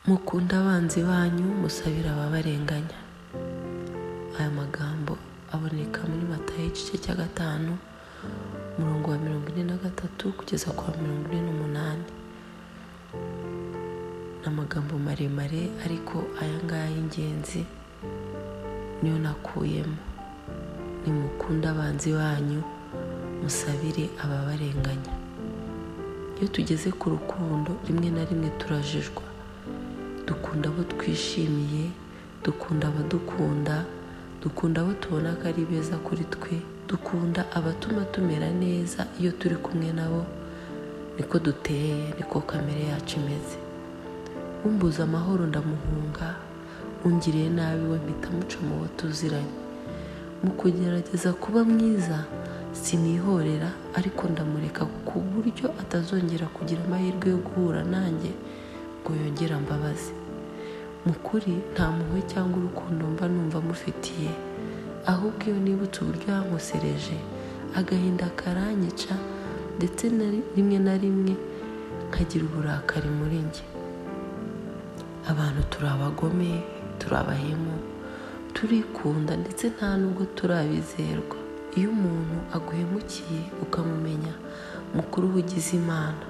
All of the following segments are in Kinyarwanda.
mukunda abanzi banyu, musabire ababarenganya. Aya magambo aboneka muri Matayo igice cya 5 umurongo wa 43 kugeza ku wa 48. Ni amagambo maremare ariko aya ngaya y'ingenzi niyo nakuyemo. Nimukunda abanzi banyu, musabire ababarenganya. Iyo tugeze ku rukundo, rimwe na rimwe turajijwa. Dukunda abo twishimiye, dukunda abadukunda, dukunda abo tubona ko ari beza kuri twe, dukunda abatuma tumera neza iyo turi kumwe nabo. Niko duteye, niko kamere yacu imeze. Umbuza amahoro ndamuhunga, ungiriye nabi we mpita muca mu bo tuziranye. Mu kugerageza kuba mwiza sinihorera, ariko ndamureka ku buryo atazongera kugira amahirwe yo guhura nanjye ngo yongere ambabaze. Mu kuri nta mpuhwe cyangwa urukundo mba numva mufitiye, ahubwo iyo nibutse uburyo yankosereje agahinda karanyica, ndetse rimwe na rimwe nkagira uburakari muri njye. Abantu turi abagome, turi abahemu, turikunda ndetse nta nubwo turabizerwa. Iyo umuntu aguhemukiye ukamumenya, mukuru ugize Imana,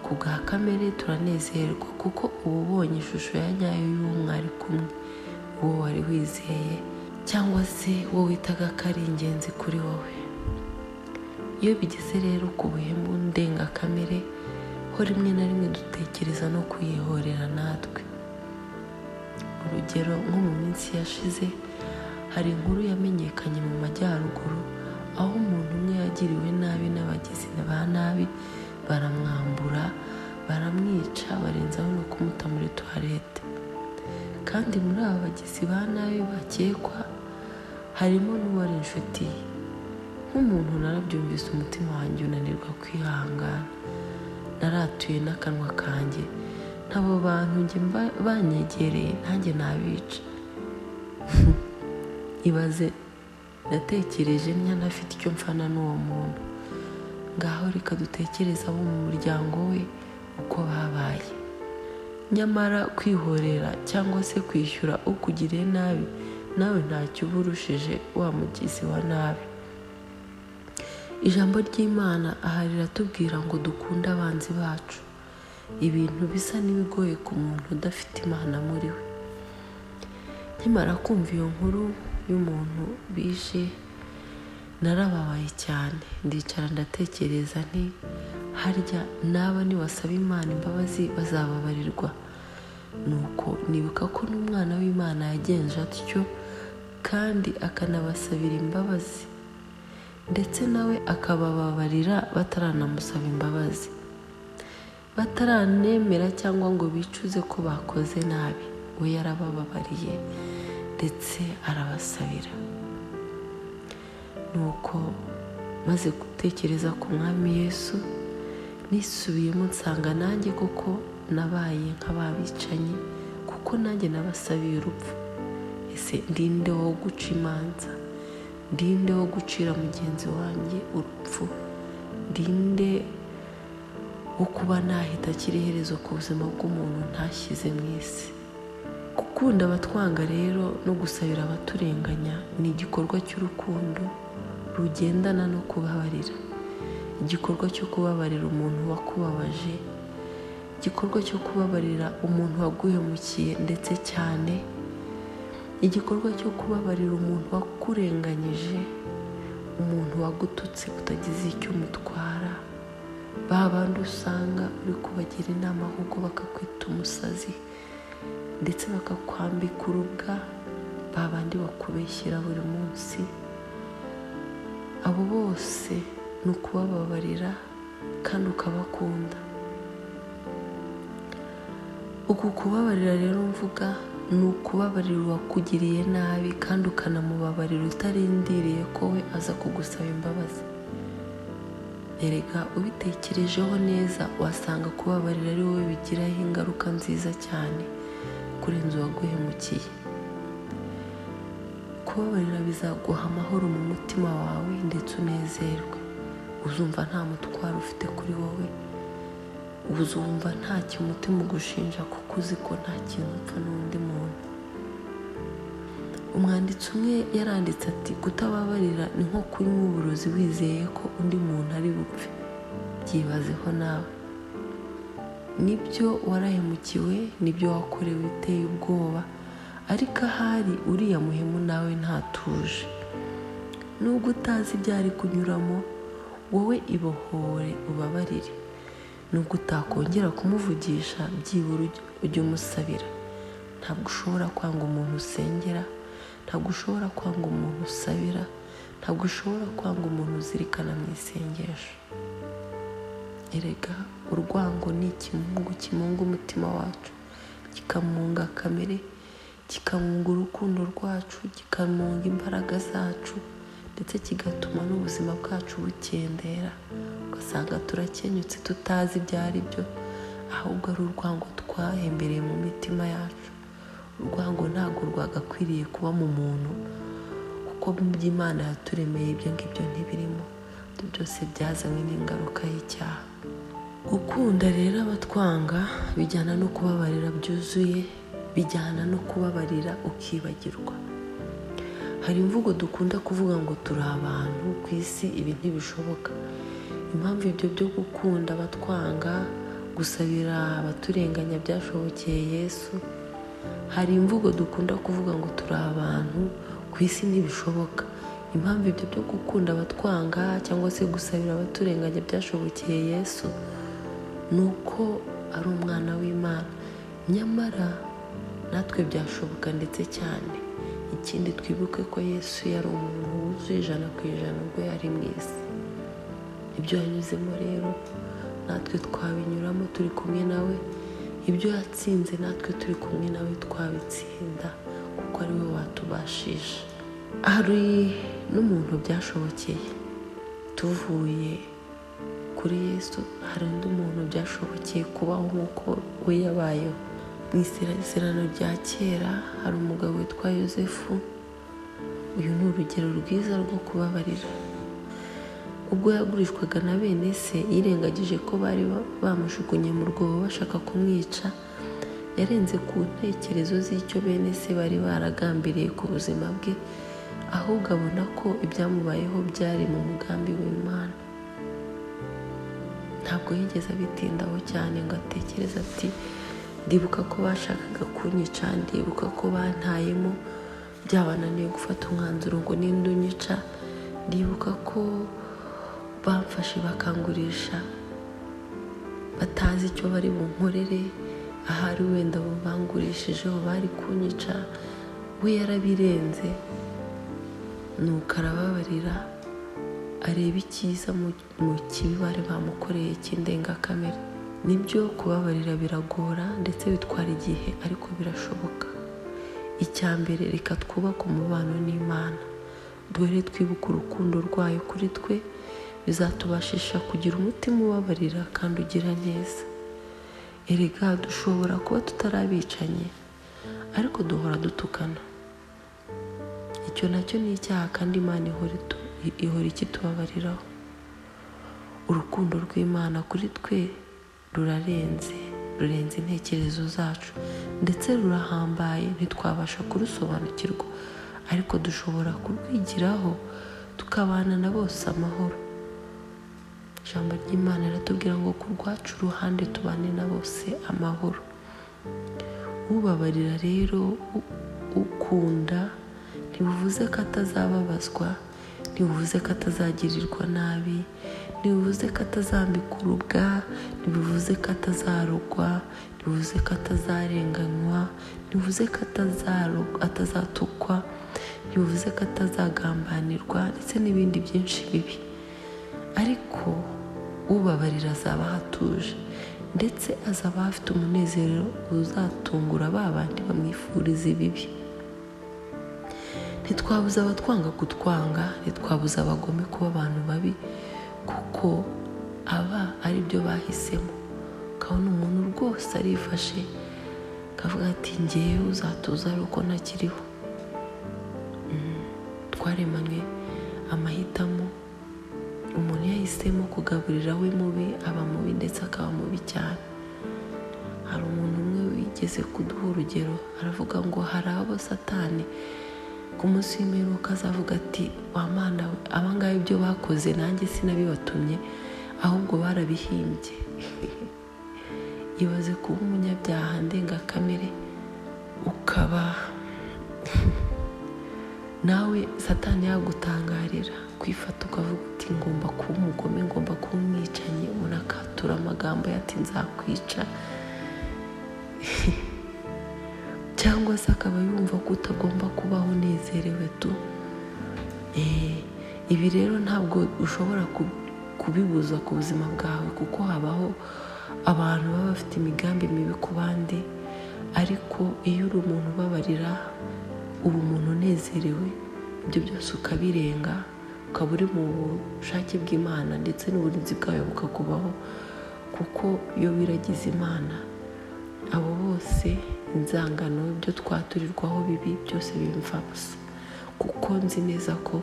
ku bwa kamere turanezerwa kuko uba ubonye ishusho ya nyayo y'uwo mwari kumwe, uwo wari wizeye cyangwa se wowe witaga ko ari ingenzi kuri wowe. Iyo bigeze rero ku buhemu ndengakamere ho, rimwe na rimwe dutekereza no kwihorera natwe. Urugero, nko mu minsi yashize hari inkuru yamenyekanye mu majyaruguru, aho umuntu umwe yagiriwe nabi n'abagizi ba nabi, baramwambura, baramwica, barenzaho no kumuta muri toilette. Kandi muri aba bagizi ba nabi bakekwa harimo n'uwari inshuti ye. Nk'umuntu narabyumvise, umutima wanjye unanirwa kwihangana. Naratuye n'akanwa kanjye, ntabo bantu njye banyegereye nanjye nabica. Ibaze, natekereje ntanafite icyo mfana n'uwo muntu. Ngaho reka dutekereza abo mu muryango we uko babaye. Nyamara kwihorera cyangwa se kwishyura ukugiriye nabi, nawe ntacyo uba urushije wa mugizi wa nabi. Ijambo ry'Imana aha riratubwira ngo dukunde abanzi bacu. Ibintu bisa n'ibigoye ku muntu udafite Imana muri we. Nkimara kumva iyo nkuru y'umuntu bishe, narababaye cyane. Ndicara ndatekereza nti, harya naba nibasaba Imana imbabazi bazababarirwa? Nuko nibuka ko n'umwana w'Imana yagenje atyo, kandi akanabasabira imbabazi, ndetse nawe akabababarira bataranamusaba imbabazi, bataranemera cyangwa ngo bicuze ko bakoze nabi. We yarabababariye ndetse arabasabira. Nuko maze gutekereza ku mwami Yesu, nisubiyemo nsanga nanjye koko nabaye nk'ababicanyi, kuko nanjye nabasabiye urupfu. Ese ndinde wo guca imanza? Ndinde wo gucira mugenzi wanjye urupfu? Ndinde wo kuba nahita akiri iherezo ku buzima bw'umuntu ntashyize mu isi? Gukunda abatwanga rero no gusabira abaturenganya ni igikorwa cy'urukundo rugendana no kubabarira. Igikorwa cyo kubabarira umuntu wakubabaje, igikorwa cyo kubabarira umuntu waguhemukiye ndetse cyane, igikorwa cyo kubabarira umuntu wakurenganyije, umuntu wagututse utagize icyo umutwara. Ba bandi usanga uri kubagira inama ahubwo bakakwita umusazi ndetse bakakwambika urubwa, ba bandi bakubeshyira buri munsi. Abo bose ni ukubababarira kandi ukabakunda. Uku kubabarira rero mvuga ni ukubabarira uwakugiriye nabi kandi ukanamubabarira utarindiriye ko we aza kugusaba imbabazi. Erega ubitekerejeho neza wasanga kubabarira ari wowe bigiraho ingaruka nziza cyane kurenza uwaguhemukiye. Kubabarira bizaguha amahoro mu mutima wawe ndetse unezerwe. Uzumva nta mutwaro ufite kuri wowe, uzumva nta umutima ugushinja kuko uzi ko nta kintu upfa n'undi muntu. Umwanditsi umwe yaranditse ati kutababarira ni nko kunywa uburozi wizeye ko undi muntu ari bupfe. Byibazeho nawe. Nibyo warahemukiwe, nibyo wakorewe biteye ubwoba, ariko ahari uriya muhemu nawe ntatuje. Nubwo utazi ibyari kunyuramo, wowe ibohore ubabarire. Nubwo utakongera kumuvugisha, byibura ujye umusabira. Ntabwo ushobora kwanga umuntu usengera, ntabwo ushobora kwanga umuntu usabira, ntabwo ushobora kwanga umuntu uzirikana mu isengesho. Erega urwango ni ikimungu kimunga umutima wacu, kikamunga kamere, kikamunga urukundo rwacu, kikamunga imbaraga zacu, ndetse kigatuma n'ubuzima bwacu bukendera. Ugasanga turakenyutse tutazi ibyo ari byo, ahubwo ari urwango twahembereye mu mitima yacu. Urwango ntabwo rwagakwiriye kuba mu muntu, kuko mu by'Imana yaturemeye ibyo ngibyo ntibirimo. Ibyo byose byazanywe n'ingaruka y'icyaha. Gukunda rero abatwanga bijyana no kubabarira byuzuye, bijyana no kubabarira ukibagirwa. Hari imvugo dukunda kuvuga ngo turi abantu ku isi, ibi ntibishoboka. Impamvu ibyo byo gukunda abatwanga, gusabira abaturenganya byashobokeye Yesu. Hari imvugo dukunda kuvuga ngo turi abantu ku isi ntibishoboka. Impamvu ibyo byo gukunda abatwanga cyangwa se gusabira abaturenganya byashobokeye Yesu, nuko ari umwana w'Imana. Nyamara natwe byashoboka ndetse cyane. Ikindi twibuke ko Yesu yari umuntu wuzuye 100% ubwo yari mu isi. Ibyo yanyuzemo rero natwe twabinyuramo turi kumwe nawe. Ibyo yatsinze natwe turi kumwe nawe twabitsinda, kuko ari we watubashije. Hari n'umuntu byashobokeye tuvuye kuri Yesu, hari undi muntu byashobokeye kubaho nk'uko we yabayeho. Mu isezerano rya kera hari umugabo witwa Yosefu. Uyu ni urugero rwiza rwo kubabarira. Ubwo yagurishwaga na bene se, yirengagije ko bari bamushukunye mu rwobo bashaka kumwica, yarenze ku ntekerezo z'icyo bene se bari baragambiriye ku buzima bwe, ahubwo abona ko ibyamubayeho byari mu mugambi w'Imana. Ntabwo yigeze abitindaho cyane ngo atekereze ati ndibuka ko bashakaga kunyica, ndibuka ko bantayemo, byabananiye gufata umwanzuro ngo ninde unyica, ndibuka ko bamfashe bakangurisha batazi icyo bari bunkorere, ahari wenda abo bangurishijeho bari kunyica. We yarabirenze, nuko arababarira, areba icyiza mu kibi bari bamukoreye cy'indengakamere. Nibyo kubabarira biragora ndetse bitwara igihe, ariko birashoboka. Icya mbere, reka twubake umubano n'Imana, duhere twibuka urukundo rwayo kuri twe. Bizatubashisha kugira umutima ubabarira kandi ugira neza. Erega dushobora kuba tutarabicanye, ariko duhora dutukana. Icyo nacyo ni icyaha, kandi Imana ihora ikitubabariraho. Urukundo rw'Imana kuri twe rurenze intekerezo zacu, ndetse rurahambaye, ntitwabasha kurusobanukirwa, ariko dushobora kurwigiraho tukabana na bose amahoro. Ijambo ry'Imana riratubwira ngo ku rwacu ruhande tubane na bose amahoro. Ubabarira rero, ukunda, ntibivuze ko atazababazwa, ntibivuze ko atazagirirwa nabi, ntibivuze ko atazambikwa urubwa, ntibivuze ko atazarugwa, ntibivuze ko atazarenganywa, ntibivuze ko atazatukwa, ntibivuze ko atazagambanirwa, ndetse n'ibindi byinshi bibi. Ariko ubabarira azaba hatuje, ndetse azaba afite umunezero uzatungura ba bandi bamwifuriza ibibi. Ntitwabuza abatwanga kutwanga, ntitwabuza abagome kuba abantu babi, kuko aba ari byo bahisemo. Kabona umuntu rwose arifashe kavuga ati ngewe uzatuza ari uko ntakiriho. Twaremanywe amahitamo. Umuntu yahisemo kugaburira we mubi aba mubi, ndetse akaba mubi cyane. hari umuntu umwe wigeze kuduha urugero, aravuga ngo hari abo Satani ku munsi w'imperuka azavuga ati wa Mana we, abangaba ibyo bakoze nanjye sinabibatumye ahubwo barabihimbye. Ibaze kuba umunyabyaha ndengakamere, ukaba nawe Satani yagutangarira kwifata ukavuga uti ngomba kuba umugome, ngomba kuba umwicanyi, umuntu akatura amagambo ati nzakwica, cyangwa se akaba yumva ko utagomba kubaho unezerewe tu. Ibi rero ntabwo ushobora kubibuza ku buzima bwawe, kuko habaho abantu baba bafite imigambi mibi ku bandi, ariko iyo uri umuntu ubabarira, uba umuntu unezerewe, ibyo byose ukabirenga, ukaba uri mu bushake bw'Imana ndetse n'uburinzi bwayo bukakubaho, kuko iyo wiragiza Imana, abo bose inzangano, ibyo twaturirwaho bibi byose bimva gusa, kuko nzi neza ko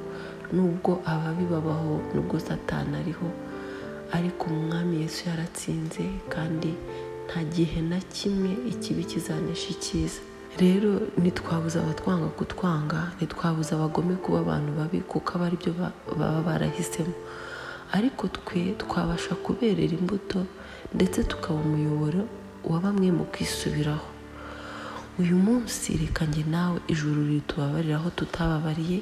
nubwo ababi babaho, nubwo Satani ariho, ariko Umwami Yesu yaratsinze, kandi nta gihe na kimwe ikibi kizanesha icyiza. Rero ntitwabuza abatwanga kutwanga, ntitwabuza abagome kuba abantu babi, kuko aba ari byo baba barahisemo, ariko twe twabasha kuberera imbuto ndetse tukaba umuyoboro wa bamwe mu kwisubiraho. Uyu munsi reka njye nawe ijuru ritubabarira aho tutababariye,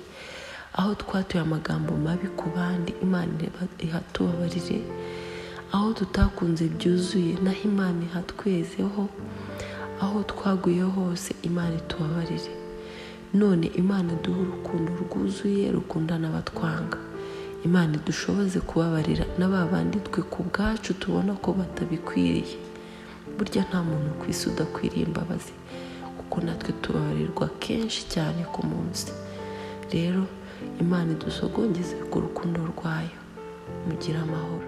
aho twatuye amagambo mabi ku bandi, Imana ihatubabarire, aho tutakunze byuzuye naho Imana ihatwezeho, aho twaguye hose Imana itubabarire. None Imana duha urukundo rwuzuye rukundana abatwanga, Imana idushoboze kubabarira na ba bandi twe ku bwacu tubona ko batabikwiriye. Burya nta muntu ku isi udakwiriye imbabazi, kuko natwe tubabarirwa kenshi cyane ku munsi. Rero Imana idusogongeze ku rukundo rwayo. Mugire amahoro.